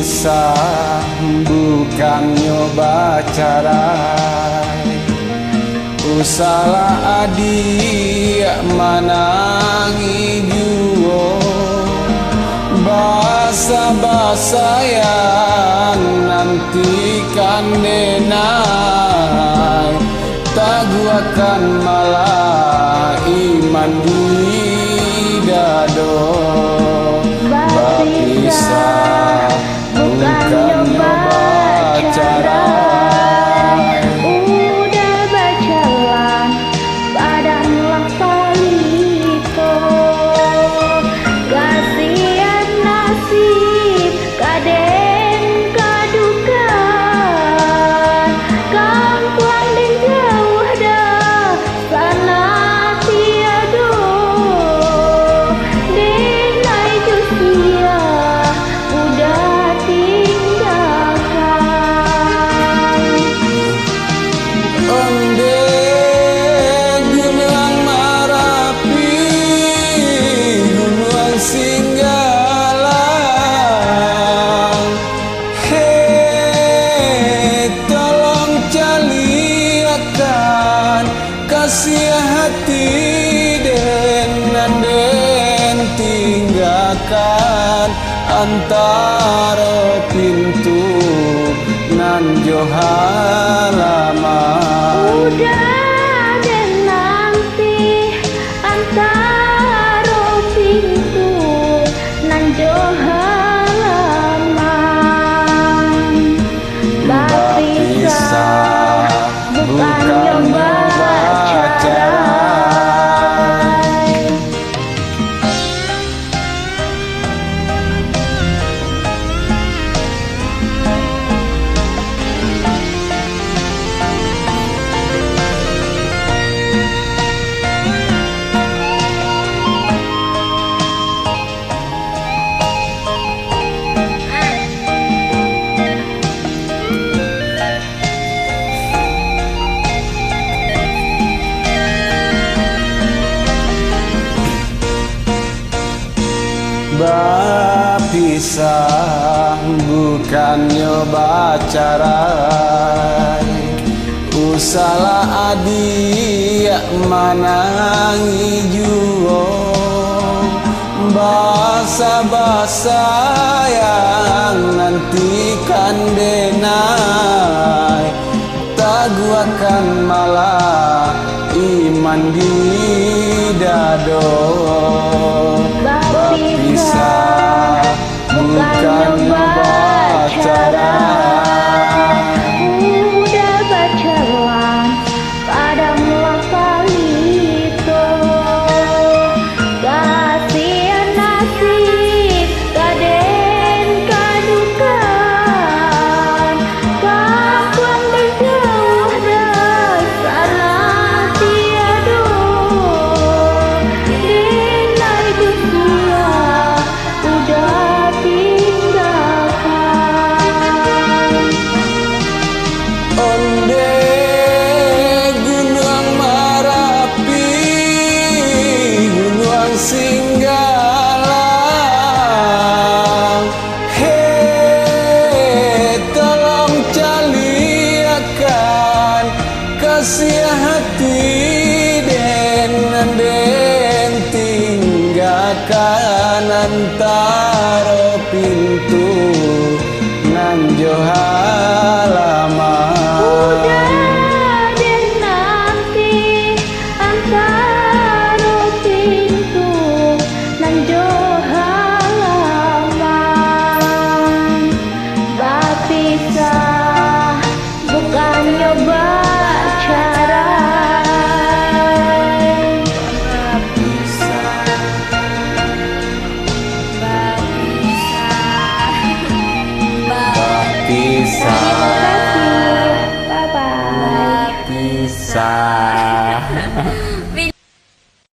pisah bukan nyoba carai, usalah adik manangi juo, basa-basa yang nantikan denai, taguakan malah iman di dado. Bapisah bukan nyoba carai, udah bacalah padanglah salito, kasihan nasib kaden kadukan, kampung dan jauh dah sana tiado, denai jusia udah tinggalkan. Onde Gunung Marapi, Gunung Singgalang, hei tolong caliakan kasih hati dengan den tinggalkan antara pintu nan jo halaman. Udah deh nanti antara pintu nan jo halaman. Bapisah bukan nyoba carai. Bapisah bukan nyoba carai, usalah adik manangi juo, basa-basa yang nantikan denai, taguakan malah iman di dado. Bapisah bukan nyoba carai, udah bacalah padanglah salito, kasihan nasib kaden kadukan, kampung dan jauh dah sana tiado, denai jusia udah tinggalkan. Onde Gunung Marapi, Gunung Singgalang, hei tolong caliakan kasih hati dengan den tinggalkan antara pintu nan jo halaman. Udah deh nanti antara pintu nan jo halaman. Bapisah bukan nyoba carai. Bapisah Bye bye. Bapisah.